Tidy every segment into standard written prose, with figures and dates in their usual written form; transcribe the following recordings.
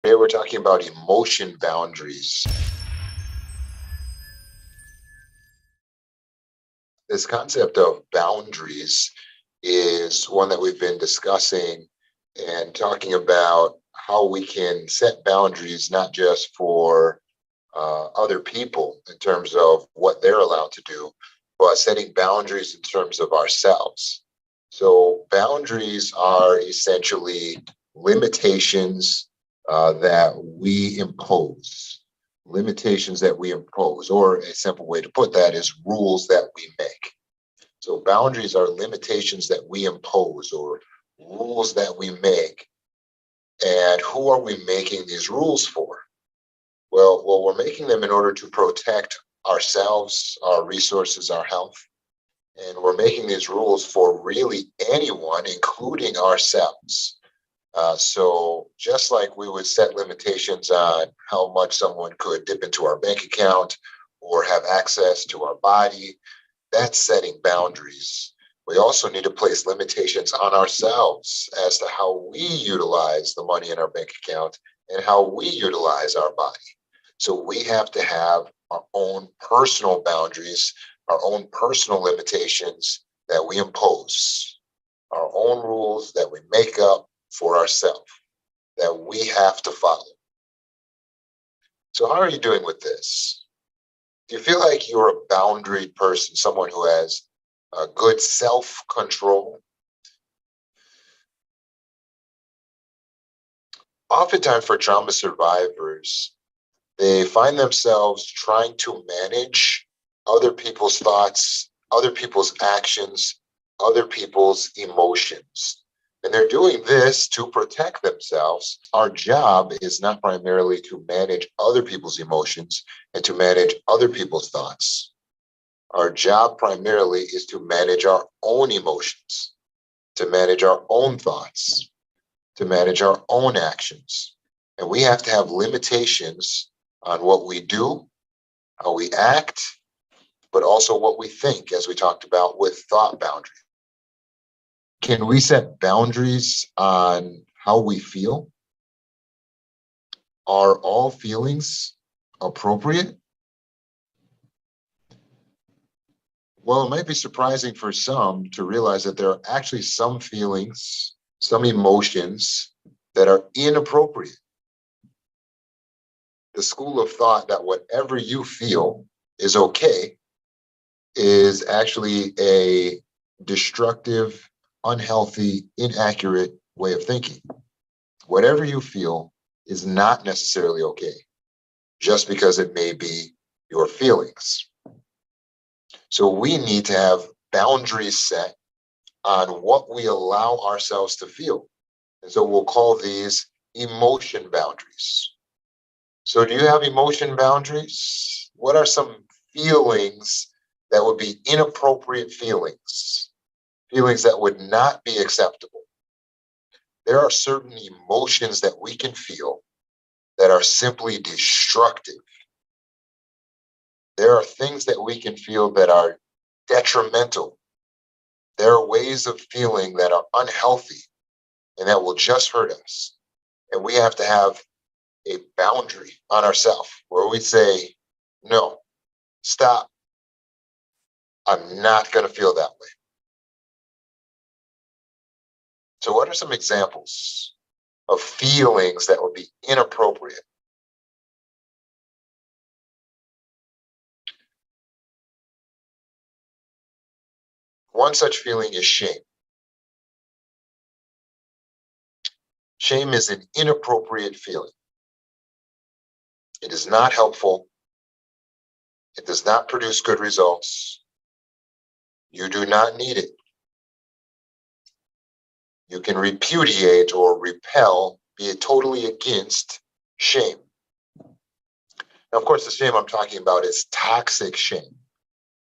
Today we're talking about emotion boundaries. This concept of boundaries is one that we've been discussing and talking about how we can set boundaries not just for other people in terms of what they're allowed to do, but setting boundaries in terms of ourselves. So, boundaries are essentially limitations that we impose. Limitations that we impose, or a simple way to put that is rules that we make. So, boundaries are limitations that we impose or rules that we make. And who are we making these rules for? Well, we're making them in order to protect ourselves, our resources, our health. And we're making these rules for really anyone, including ourselves. So just like we would set limitations on how much someone could dip into our bank account or have access to our body, that's setting boundaries. We also need to place limitations on ourselves as to how we utilize the money in our bank account and how we utilize our body. So we have to have our own personal boundaries, our own personal limitations that we impose, our own rules that we make up for ourselves that we have to follow. So, how are you doing with this? Do you feel like you're a boundaried person, someone who has a good self control? Oftentimes, for trauma survivors, they find themselves trying to manage other people's thoughts, other people's actions, other people's emotions. And they're doing this to protect themselves. Our job is not primarily to manage other people's emotions and to manage other people's thoughts. Our job primarily is to manage our own emotions, to manage our own thoughts, to manage our own actions. And we have to have limitations on what we do, how we act, but also what we think, as we talked about with thought boundaries. Can we set boundaries on how we feel? Are all feelings appropriate? Well, it might be surprising for some to realize that there are actually some feelings, some emotions that are inappropriate. The school of thought that whatever you feel is okay is actually a destructive, unhealthy, inaccurate way of thinking. Whatever you feel is not necessarily okay, just because it may be your feelings. So we need to have boundaries set on what we allow ourselves to feel. And so we'll call these emotion boundaries. So do you have emotion boundaries? What are some feelings that would be inappropriate feelings? Feelings that would not be acceptable? There are certain emotions that we can feel that are simply destructive. There are things that we can feel that are detrimental. There are ways of feeling that are unhealthy and that will just hurt us. And we have to have a boundary on ourselves where we say, no, stop. I'm not going to feel that way. So, what are some examples of feelings that would be inappropriate? One such feeling is shame. Shame is an inappropriate feeling. It is not helpful. It does not produce good results. You do not need it. You can repudiate or repel, be totally against shame. Now, of course, the shame I'm talking about is toxic shame.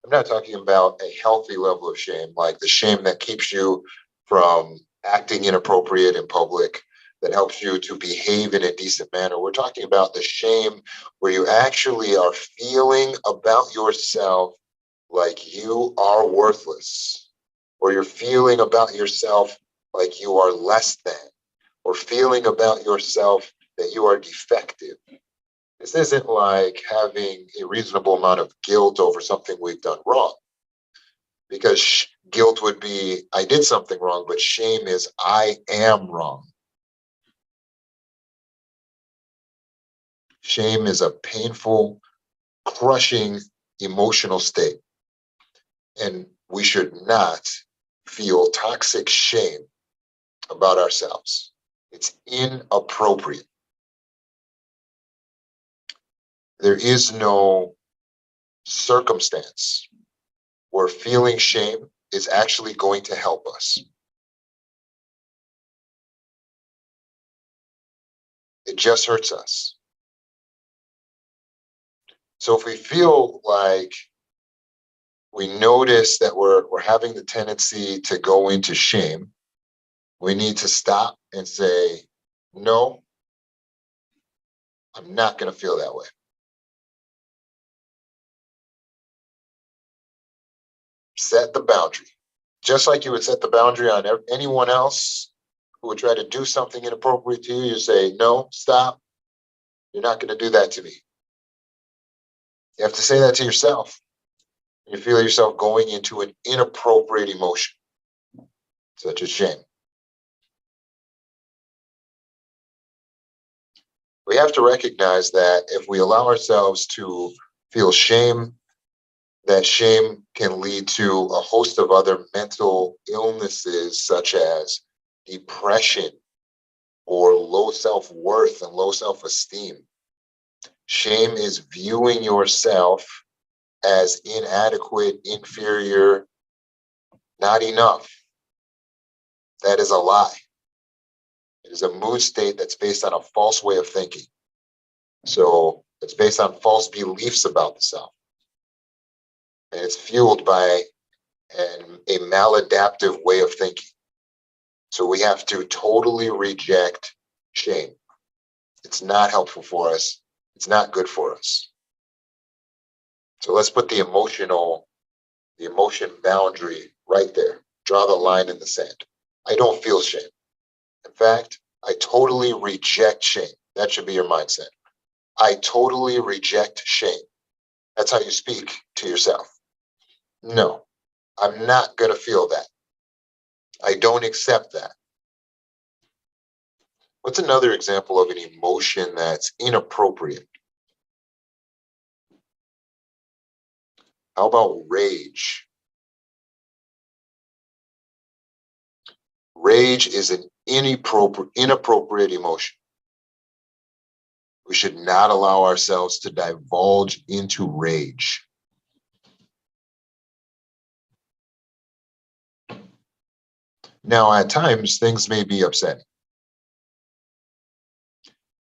I'm not talking about a healthy level of shame, like the shame that keeps you from acting inappropriate in public, that helps you to behave in a decent manner. We're talking about the shame where you actually are feeling about yourself like you are worthless, or you're feeling about yourself like you are less than, or feeling about yourself that you are defective. This isn't like having a reasonable amount of guilt over something we've done wrong. Because guilt would be, I did something wrong, but shame is, I am wrong. Shame is a painful, crushing emotional state. And we should not feel toxic shame about ourselves. It's inappropriate. There is no circumstance where feeling shame is actually going to help us. It just hurts us. So if we feel like we notice that we're having the tendency to go into shame, we need to stop and say, no, I'm not going to feel that way. Set the boundary. Just like you would set the boundary on anyone else who would try to do something inappropriate to you, you say, no, stop. You're not going to do that to me. You have to say that to yourself. You feel yourself going into an inappropriate emotion, such as shame. We have to recognize that if we allow ourselves to feel shame, that shame can lead to a host of other mental illnesses such as depression or low self-worth and low self-esteem. Shame is viewing yourself as inadequate, inferior, not enough. That is a lie. It is a mood state that's based on a false way of thinking. So it's based on false beliefs about the self. And it's fueled by a maladaptive way of thinking. So we have to totally reject shame. It's not helpful for us. It's not good for us. So let's put the emotion boundary right there. Draw the line in the sand. I don't feel shame. In fact, I totally reject shame. That should be your mindset. I totally reject shame. That's how you speak to yourself. No, I'm not going to feel that. I don't accept that. What's another example of an emotion that's inappropriate? How about rage? Rage is an inappropriate emotion. We should not allow ourselves to divulge into rage. Now, at times, things may be upsetting.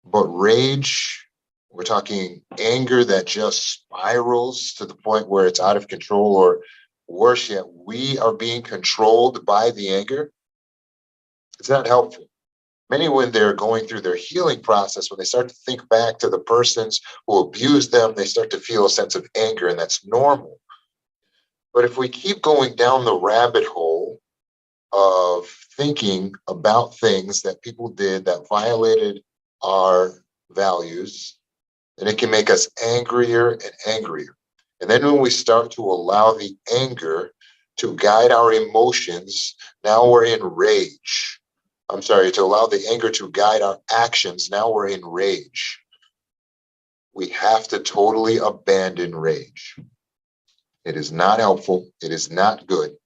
But rage, we're talking anger that just spirals to the point where it's out of control, or worse yet, we are being controlled by the anger. It's not helpful. Many, when they're going through their healing process, when they start to think back to the persons who abused them, they start to feel a sense of anger, and that's normal. But if we keep going down the rabbit hole of thinking about things that people did that violated our values, then it can make us angrier and angrier. And then when we start to allow the anger to guide our emotions, now we're in rage. I'm sorry, to allow the anger to guide our actions, now we're in rage. We have to totally abandon rage. It is not helpful. It is not good.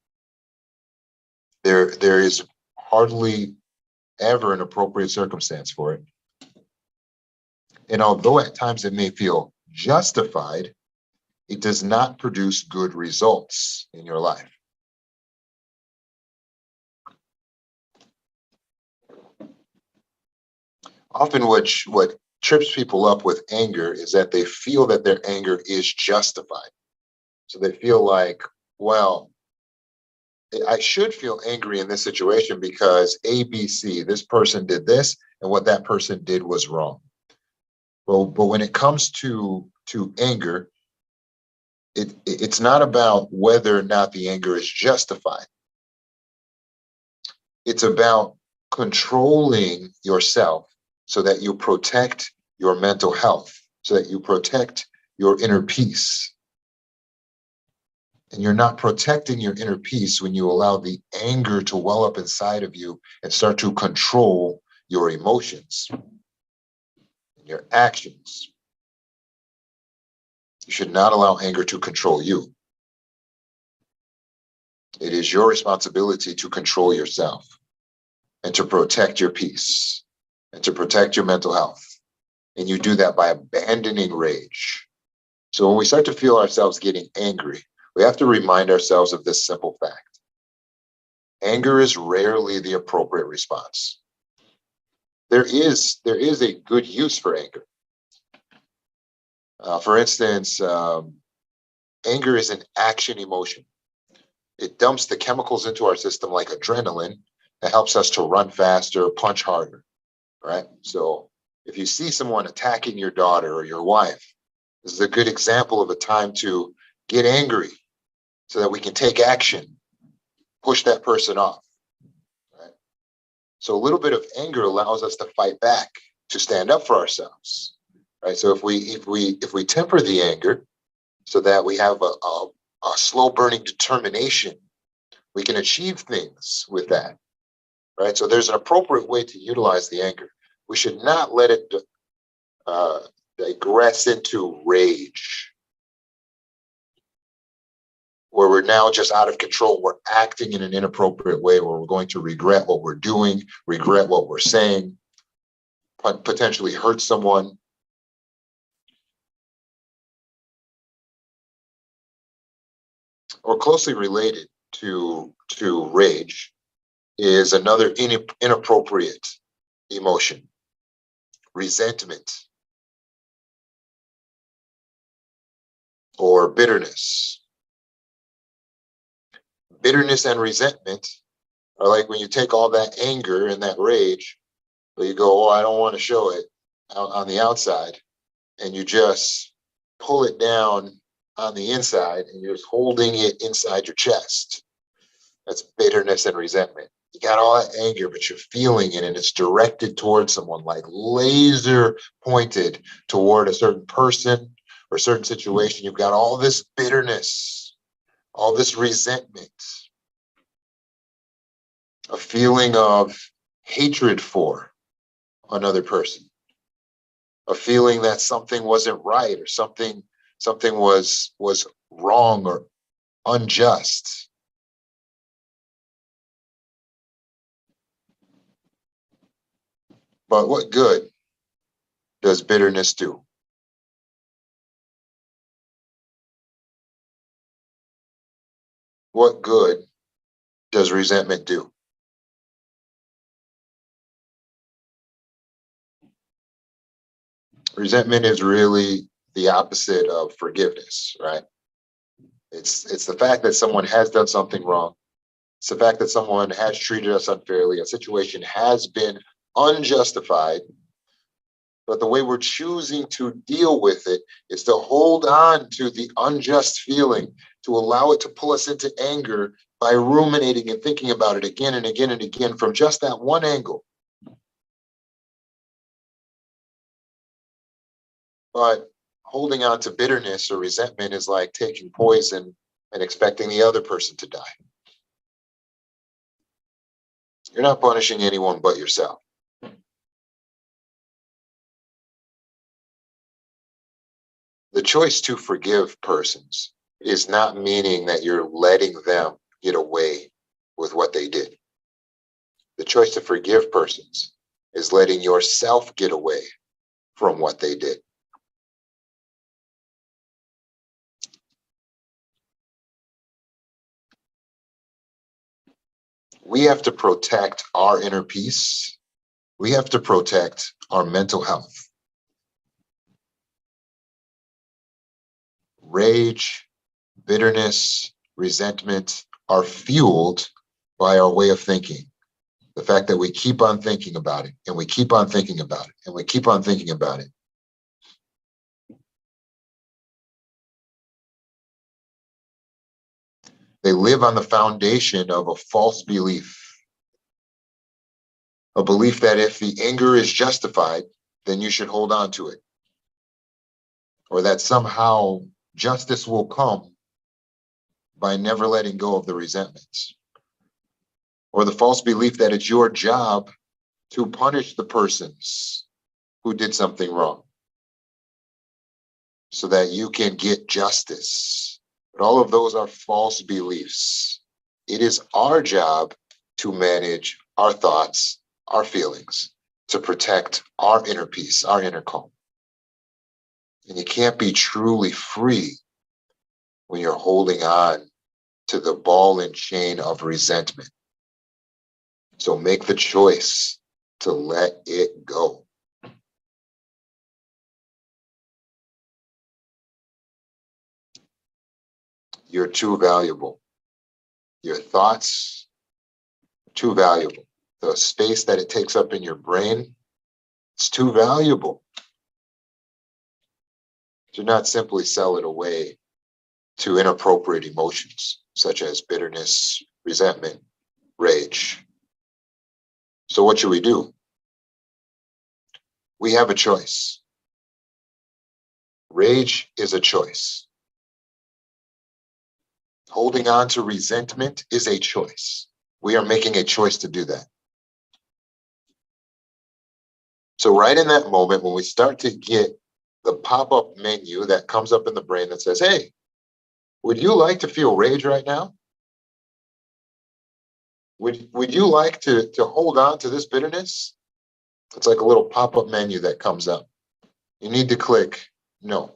There is hardly ever an appropriate circumstance for it. And although at times it may feel justified, it does not produce good results in your life. Often what trips people up with anger is that they feel that their anger is justified. So they feel like, well, I should feel angry in this situation because A, B, C, this person did this, and what that person did was wrong. But when it comes to anger, it's not about whether or not the anger is justified. It's about controlling yourself so that you protect your mental health, so that you protect your inner peace. And you're not protecting your inner peace when you allow the anger to well up inside of you and start to control your emotions and your actions. You should not allow anger to control you. It is your responsibility to control yourself and to protect your peace and to protect your mental health. And you do that by abandoning rage. So when we start to feel ourselves getting angry, we have to remind ourselves of this simple fact. Anger is rarely the appropriate response. There is a good use for anger. For instance, anger is an action emotion. It dumps the chemicals into our system like adrenaline that helps us to run faster, punch harder, right? So if you see someone attacking your daughter or your wife, this is a good example of a time to get angry so that we can take action, push that person off, right? So a little bit of anger allows us to fight back, to stand up for ourselves, right? So if we temper the anger so that we have a slow burning determination, we can achieve things with that, right? So there's an appropriate way to utilize the anger. We should not let it digress into rage, where we're now just out of control. We're acting in an inappropriate way where we're going to regret what we're doing, regret what we're saying, potentially hurt someone. Or closely related to rage is another inappropriate emotion, resentment or bitterness. Bitterness and resentment are like when you take all that anger and that rage, but you go, oh, I don't want to show it out on the outside, and you just pull it down on the inside and you're just holding it inside your chest. That's bitterness and resentment. You got all that anger, but you're feeling it and it's directed towards someone, like laser pointed toward a certain person or a certain situation. You've got all this bitterness, all this resentment, a feeling of hatred for another person, a feeling that something wasn't right or something was wrong or unjust. But what good does bitterness do? What good does resentment do? Resentment is really the opposite of forgiveness, right? It's the fact that someone has done something wrong. It's the fact that someone has treated us unfairly. A situation has been unjustified, but the way we're choosing to deal with it is to hold on to the unjust feeling, to allow it to pull us into anger by ruminating and thinking about it again and again and again from just that one angle. But holding on to bitterness or resentment is like taking poison and expecting the other person to die. You're not punishing anyone but yourself. The choice to forgive persons is not meaning that you're letting them get away with what they did. The choice to forgive persons is letting yourself get away from what they did. We have to protect our inner peace. We have to protect our mental health. Rage, bitterness, resentment are fueled by our way of thinking. The fact that we keep on thinking about it and we keep on thinking about it and we keep on thinking about it. They live on the foundation of a false belief. A belief that if the anger is justified, then you should hold on to it, or that somehow justice will come by never letting go of the resentments, or the false belief that it's your job to punish the persons who did something wrong so that you can get justice. But all of those are false beliefs. It is our job to manage our thoughts, our feelings, to protect our inner peace, our inner calm. And you can't be truly free when you're holding on to the ball and chain of resentment. So make the choice to let it go. You're too valuable. Your thoughts, too valuable. The space that it takes up in your brain, it's too valuable. Do not simply sell it away to inappropriate emotions such as bitterness, resentment, rage. So what should we do? We have a choice. Rage is a choice. Holding on to resentment is a choice. We are making a choice to do that. So right in that moment, when we start to get the pop-up menu that comes up in the brain that says, hey, would you like to feel rage right now? Would you like to hold on to this bitterness? It's like a little pop-up menu that comes up. You need to click no.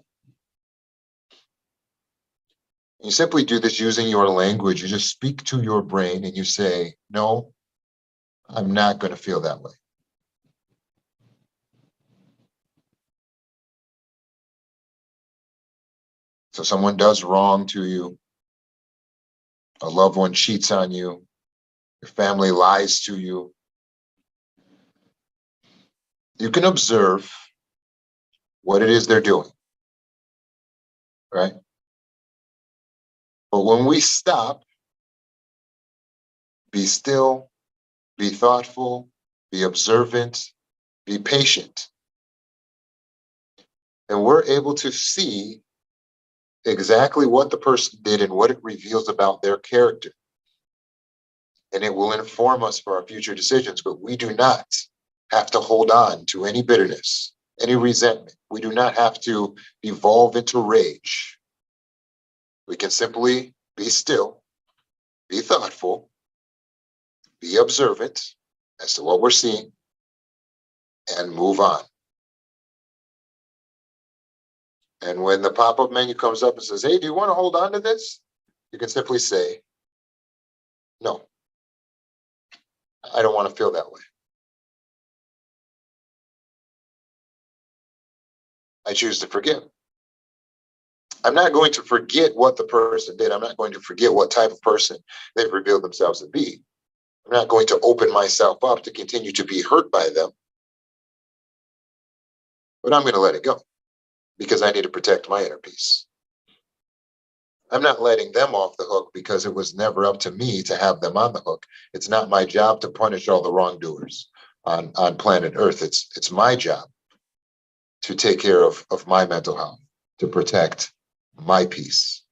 You simply do this using your language. You just speak to your brain and you say, no, I'm not going to feel that way. So someone does wrong to you. A loved one cheats on you. Your family lies to you. You can observe what it is they're doing, right? But when we stop, be still, be thoughtful, be observant, be patient, and we're able to see exactly what the person did and what it reveals about their character. And it will inform us for our future decisions, but we do not have to hold on to any bitterness, any resentment. We do not have to evolve into rage. We can simply be still, be thoughtful, be observant as to what we're seeing, and move on. And when the pop-up menu comes up and says, hey, do you want to hold on to this? You can simply say, no, I don't want to feel that way. I choose to forgive. I'm not going to forget what the person did. I'm not going to forget what type of person they've revealed themselves to be. I'm not going to open myself up to continue to be hurt by them. But I'm going to let it go because I need to protect my inner peace. I'm not letting them off the hook because it was never up to me to have them on the hook. It's not my job to punish all the wrongdoers on planet Earth. It's my job to take care of my mental health, to protect my peace.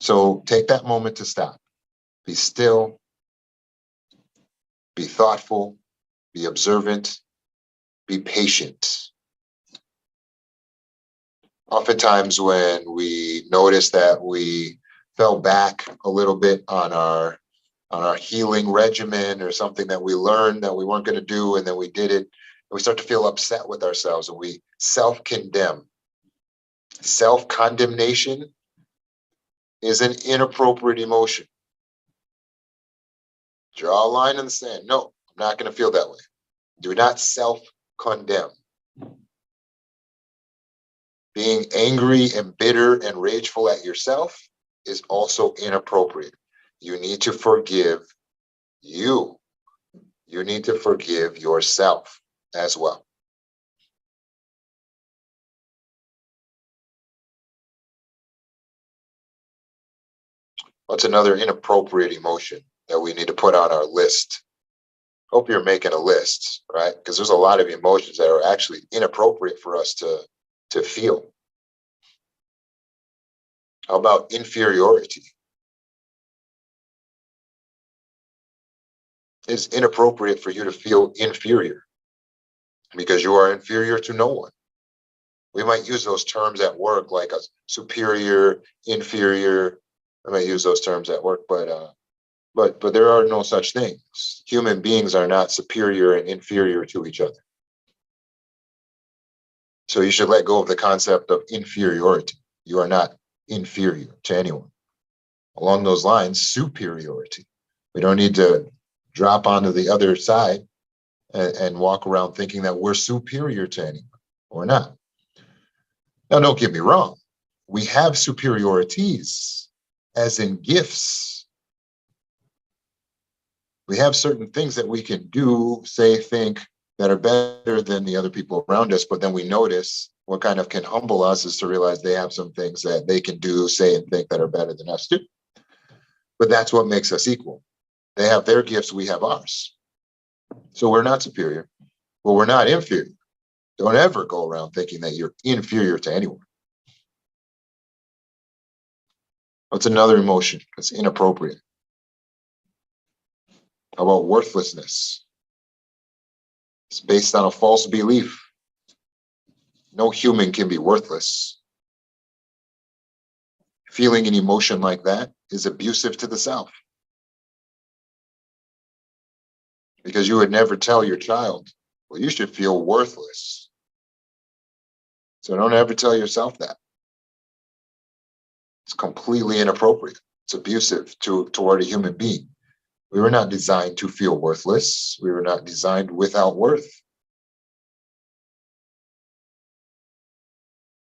So take that moment to stop. Be still, be thoughtful, be observant, be patient. Oftentimes when we notice that we fell back a little bit on our healing regimen or something that we learned that we weren't going to do and then we did it, and we start to feel upset with ourselves and we self-condemn. Self-condemnation is an inappropriate emotion. Draw a line in the sand. No, I'm not going to feel that way. Do not self-condemn. Being angry and bitter and rageful at yourself is also inappropriate. You need to forgive you. You need to forgive yourself as well. What's another inappropriate emotion that we need to put on our list? Hope you're making a list, right? Because there's a lot of emotions that are actually inappropriate for us to feel. How about inferiority? It's inappropriate for you to feel inferior because you are inferior to no one. We might use those terms at work, like a superior, inferior. I might use those terms at work, but there are no such things. Human beings are not superior and inferior to each other. So you should let go of the concept of inferiority. You are not inferior to anyone. Along those lines, superiority. We don't need to drop onto the other side and walk around thinking that we're superior to anyone. We're not. Now, don't get me wrong. We have superiorities, as in gifts. We have certain things that we can do, say, think, that are better than the other people around us, but then we notice what kind of can humble us is to realize they have some things that they can do, say, and think that are better than us too. But that's what makes us equal. They have their gifts, we have ours. So we're not superior, but we're not inferior. Don't ever go around thinking that you're inferior to anyone. What's another emotion that's inappropriate? How about worthlessness? It's based on a false belief. No human can be worthless. Feeling an emotion like that is abusive to the self. Because you would never tell your child, well, you should feel worthless. So don't ever tell yourself that. It's completely inappropriate. It's abusive toward a human being. We were not designed to feel worthless. We were not designed without worth.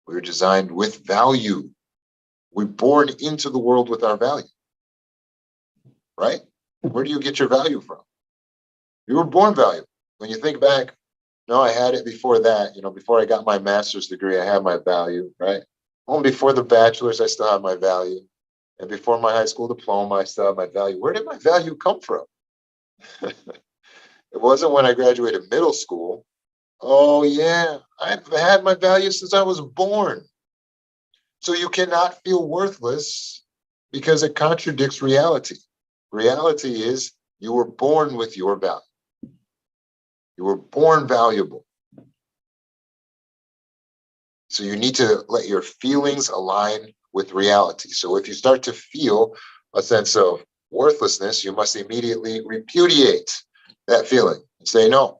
We were designed with value. We're born into the world with our value, right? Where do you get your value from? You were born valuable. When you think back, no, I had it before that. Before I got my master's degree, I had my value, right? Only before the bachelor's, I still had my value. And before my high school diploma, I still had my value. Where did my value come from? It wasn't when I graduated middle school. Oh, yeah, I've had my value since I was born. So you cannot feel worthless because it contradicts reality. Reality is you were born with your value. You were born valuable. So you need to let your feelings align with reality. So if you start to feel a sense of worthlessness, you must immediately repudiate that feeling and say, no,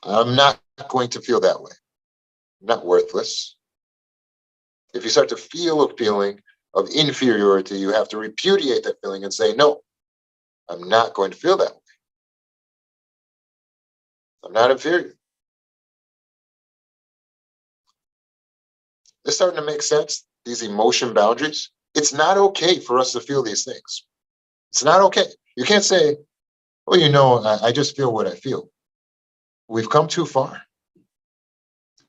I'm not going to feel that way. I'm not worthless. If you start to feel a feeling of inferiority, you have to repudiate that feeling and say, no, I'm not going to feel that way. I'm not inferior. It's starting to make sense, these emotion boundaries. It's not okay for us to feel these things. It's not okay. You can't say, well, I just feel what I feel. We've come too far.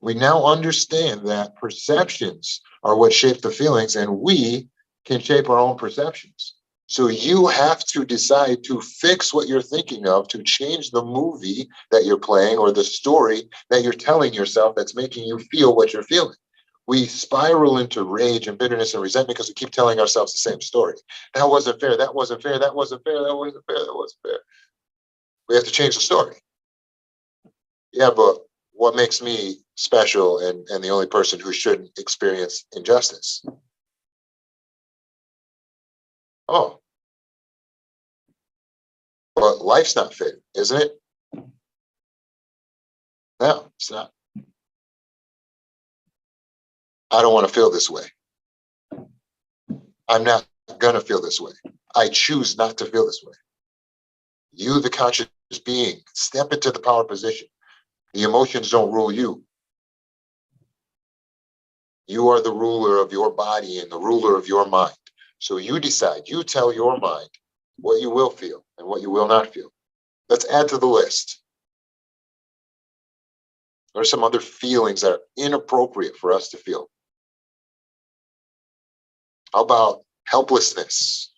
We now understand that perceptions are what shape the feelings, and we can shape our own perceptions. So you have to decide to fix what you're thinking of, to change the movie that you're playing or the story that you're telling yourself that's making you feel what you're feeling. We spiral into rage and bitterness and resentment because we keep telling ourselves the same story. That wasn't fair. That wasn't fair. That wasn't fair. That wasn't fair. That wasn't fair. We have to change the story. Yeah, but what makes me special and the only person who shouldn't experience injustice? Oh, but life's not fair, isn't it? No, it's not. I don't want to feel this way. I'm not going to feel this way. I choose not to feel this way. You, the conscious being, step into the power position. The emotions don't rule you. You are the ruler of your body and the ruler of your mind. So you decide, you tell your mind what you will feel and what you will not feel. Let's add to the list. What are some other feelings that are inappropriate for us to feel? How about helplessness,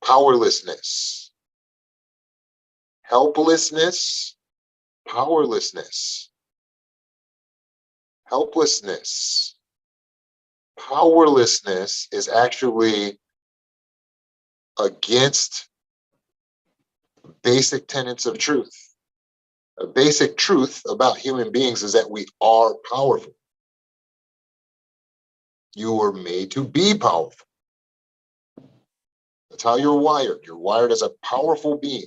powerlessness, helplessness, powerlessness, helplessness. Powerlessness is actually against basic tenets of truth. A basic truth about human beings is that we are powerful. You were made to be powerful. That's how you're wired. You're wired as a powerful being.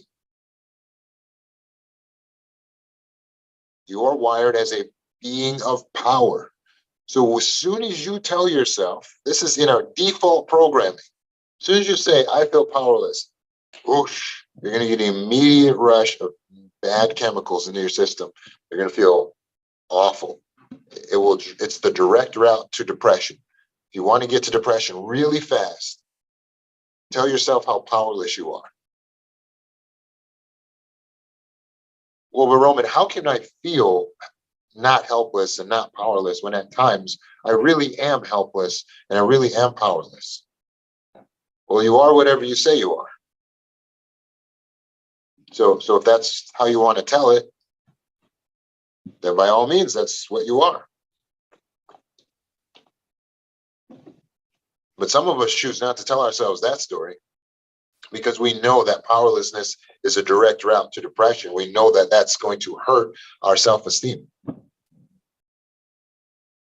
You are wired as a being of power. So as soon as you tell yourself, this is in our default programming, as soon as you say, I feel powerless, whoosh, you're going to get an immediate rush of bad chemicals into your system. You're going to feel awful. It's the direct route to depression. If you want to get to depression really fast, tell yourself how powerless you are. Well, but Roman, how can I feel not helpless and not powerless when at times I really am helpless and I really am powerless? Well, you are whatever you say you are. So if that's how you want to tell it, then by all means, that's what you are. But some of us choose not to tell ourselves that story because we know that powerlessness is a direct route to depression. We know that that's going to hurt our self-esteem.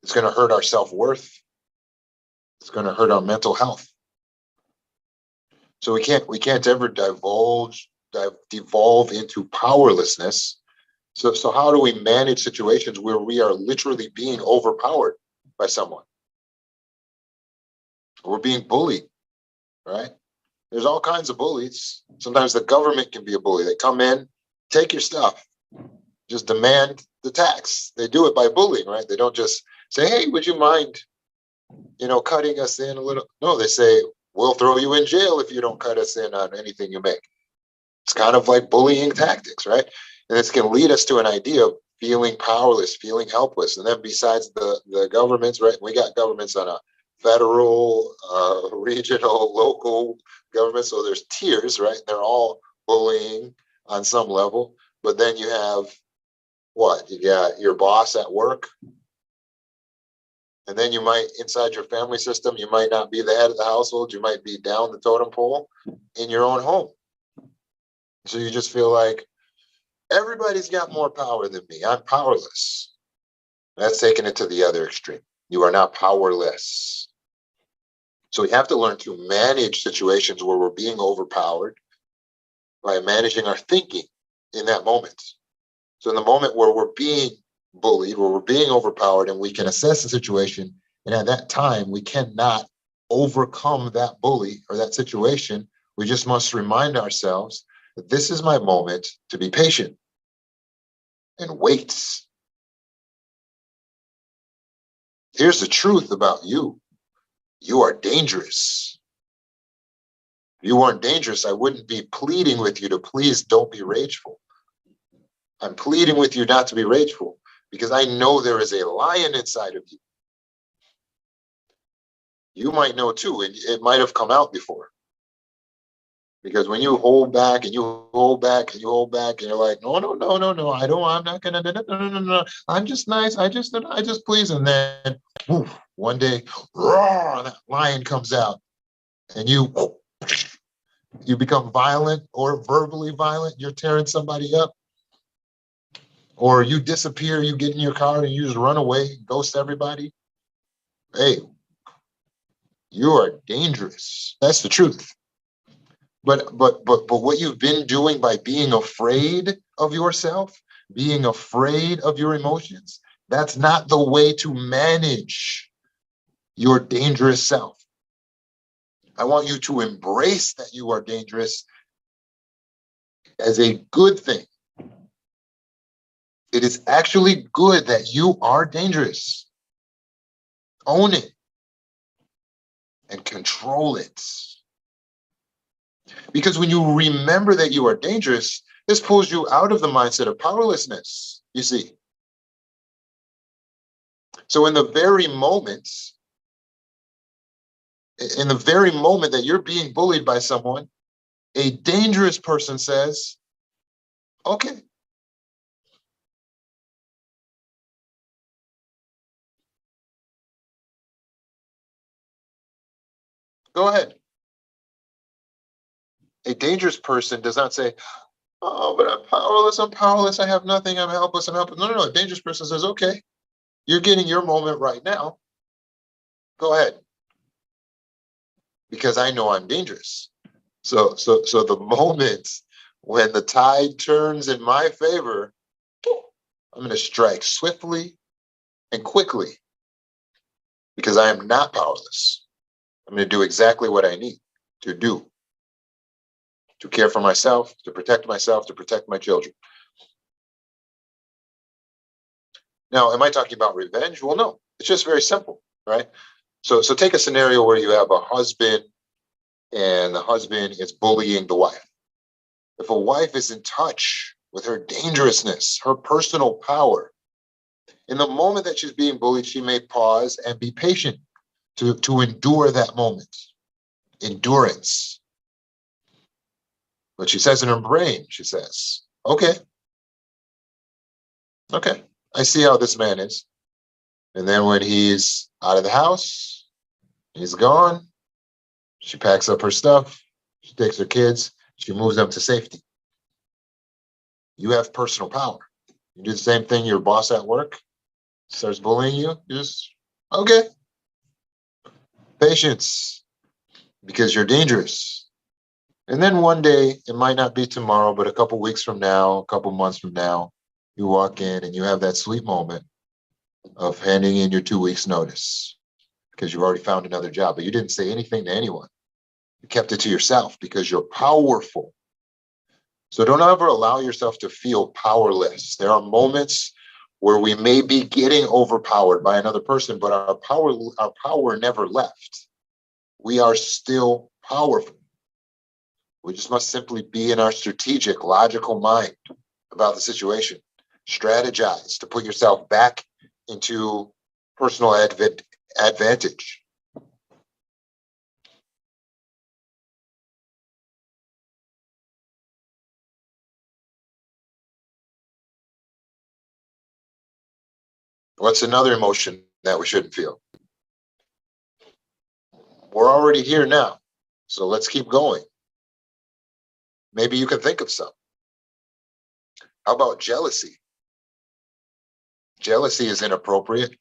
It's going to hurt our self-worth. It's going to hurt our mental health. So we can't ever devolve into powerlessness. So how do we manage situations where we are literally being overpowered by someone? We're being bullied, right? There's all kinds of bullies. Sometimes the government can be a bully. They come in, take your stuff, just demand the tax. They do it by bullying, right? They don't just say, hey, would you mind, cutting us in a little? No, they say, we'll throw you in jail if you don't cut us in on anything you make. It's kind of like bullying tactics, right? And this can lead us to an idea of feeling powerless, feeling helpless. And then besides the governments, right? We got governments on a federal, regional, local government. So there's tiers, right? They're all bullying on some level. But then you have what? You got your boss at work. And then you might, inside your family system, you might not be the head of the household. You might be down the totem pole in your own home. So you just feel like everybody's got more power than me. I'm powerless. That's taking it to the other extreme. You are not powerless. So we have to learn to manage situations where we're being overpowered by managing our thinking in that moment. So in the moment where we're being bullied, where we're being overpowered, and we can assess the situation, and at that time, we cannot overcome that bully or that situation. We just must remind ourselves that this is my moment to be patient and wait. Here's the truth about you. You are dangerous. If you weren't dangerous, I wouldn't be pleading with you to please don't be rageful. I'm pleading with you not to be rageful because I know there is a lion inside of you. You might know too, and it might have come out before. Because when you hold back and you hold back and you hold back and you're like, no, I'm not gonna, no. I'm just nice. I just please. And then woof, one day, roar, that lion comes out and you become violent or verbally violent. You're tearing somebody up. Or you disappear, you get in your car and you just run away, ghost everybody. Hey, you are dangerous. That's the truth. But what you've been doing by being afraid of yourself, being afraid of your emotions, that's not the way to manage your dangerous self. I want you to embrace that you are dangerous as a good thing. It is actually good that you are dangerous. Own it and control it. Because when you remember that you are dangerous, this pulls you out of the mindset of powerlessness, you see. So in the very moments In the very moment that you're being bullied by someone, a dangerous person says, okay, go ahead. A dangerous person does not say, oh, but I'm powerless, I have nothing, I'm helpless, I'm helpless. No, no, no. A dangerous person says, okay, you're getting your moment right now. Go ahead. Because I know I'm dangerous. So the moment when the tide turns in my favor, I'm going to strike swiftly and quickly because I am not powerless. I'm going to do exactly what I need to do to care for myself, to protect my children. Now, am I talking about revenge? Well, no, it's just very simple, right? So take a scenario where you have a husband and the husband is bullying the wife. If a wife is in touch with her dangerousness, her personal power, in the moment that she's being bullied, she may pause and be patient to endure that moment. Endurance. But she says in her brain, she says, okay, I see how this man is. And then when he's out of the house, he's gone, she packs up her stuff, she takes her kids, she moves them to safety. You have personal power. You do the same thing, your boss at work starts bullying you, just, okay, patience, because you're dangerous. And then one day, it might not be tomorrow, but a couple weeks from now, a couple months from now, you walk in and you have that sweet moment of handing in your 2 weeks notice because you've already found another job, but you didn't say anything to anyone. You kept it to yourself because you're powerful. So don't ever allow yourself to feel powerless. There are moments where we may be getting overpowered by another person, but our power never left. We are still powerful. We just must simply be in our strategic, logical mind about the situation. Strategize to put yourself back into personal advantage. What's another emotion that we shouldn't feel? We're already here now, so let's keep going. Maybe you can think of some. How about jealousy? Jealousy is inappropriate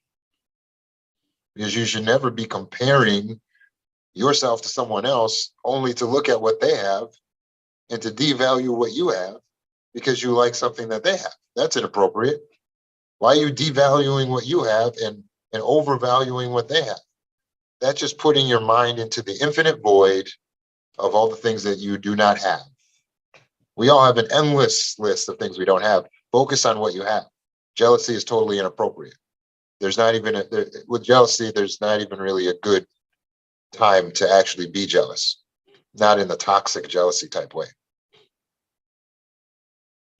because you should never be comparing yourself to someone else only to look at what they have and to devalue what you have because you like something that they have. That's inappropriate. Why are you devaluing what you have and overvaluing what they have? That's just putting your mind into the infinite void of all the things that you do not have. We all have an endless list of things we don't have. Focus on what you have. Jealousy is totally inappropriate. There's not even, with jealousy, there's not even really a good time to actually be jealous. Not in the toxic jealousy type way.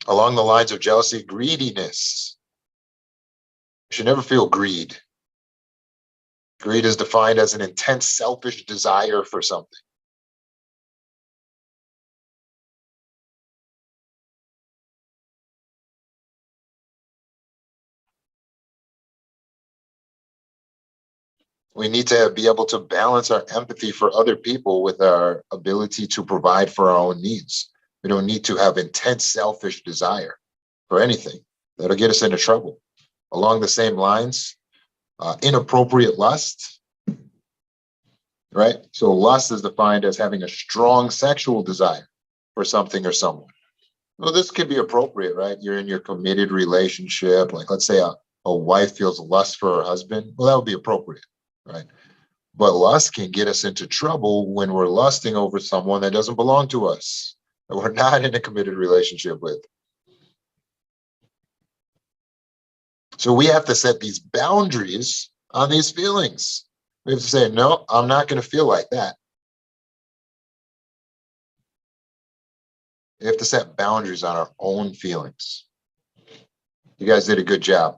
Along the lines of jealousy, greediness. You should never feel greed. Greed is defined as an intense selfish desire for something. We need to be able to balance our empathy for other people with our ability to provide for our own needs. We don't need to have intense selfish desire for anything. That'll get us into trouble. Along the same lines, inappropriate lust, right? So lust is defined as having a strong sexual desire for something or someone. Well, this could be appropriate, right? You're in your committed relationship. Like, let's say a wife feels lust for her husband. Well, that would be appropriate, right? But lust can get us into trouble when we're lusting over someone that doesn't belong to us, that we're not in a committed relationship with. So we have to set these boundaries on these feelings. We have to say, no, I'm not going to feel like that. We have to set boundaries on our own feelings. You guys did a good job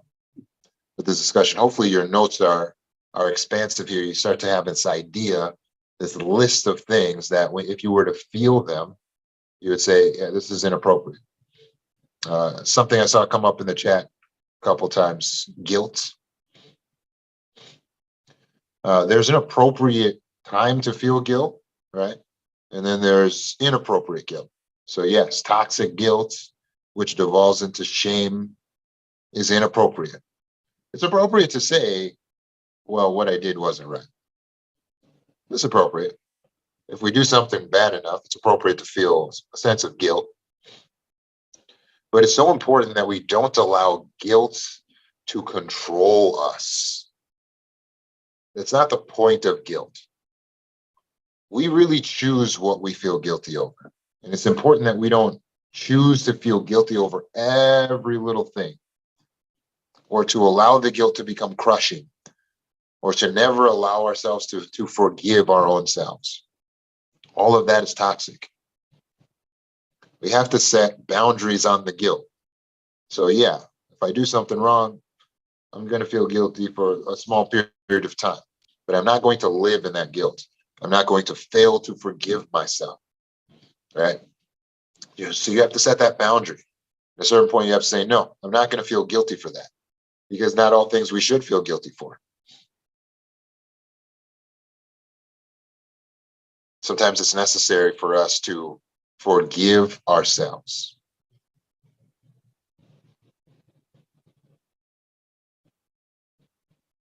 with this discussion. Hopefully your notes are expansive here. You start to have this idea this list of things that if you were to feel them, you would say, yeah, this is inappropriate. Something I saw come up in the chat a couple times, guilt. There's an appropriate time to feel guilt, right? And then there's inappropriate guilt. So yes, toxic guilt, which devolves into shame, is inappropriate. It's appropriate to say, well, what I did wasn't right. It's appropriate. If we do something bad enough, it's appropriate to feel a sense of guilt. But it's so important that we don't allow guilt to control us. That's not the point of guilt. We really choose what we feel guilty over. And it's important that we don't choose to feel guilty over every little thing, or to allow the guilt to become crushing, or to never allow ourselves to forgive our own selves. All of that is toxic. We have to set boundaries on the guilt. So yeah, if I do something wrong, I'm going to feel guilty for a small period of time, but I'm not going to live in that guilt. I'm not going to fail to forgive myself, right? So you have to set that boundary. At a certain point, you have to say, no, I'm not going to feel guilty for that, because not all things we should feel guilty for. Sometimes it's necessary for us to forgive ourselves.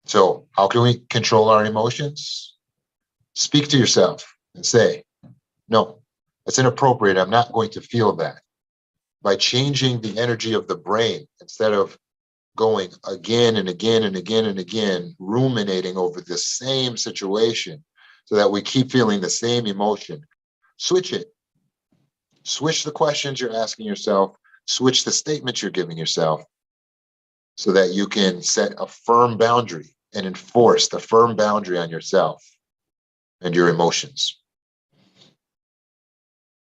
So how can we control our emotions? Speak to yourself and say, no, that's inappropriate. I'm not going to feel that. By changing the energy of the brain, instead of going again and again and again and again, ruminating over the same situation so that we keep feeling the same emotion, switch it. Switch the questions you're asking yourself, switch the statements you're giving yourself, so that you can set a firm boundary and enforce the firm boundary on yourself and your emotions.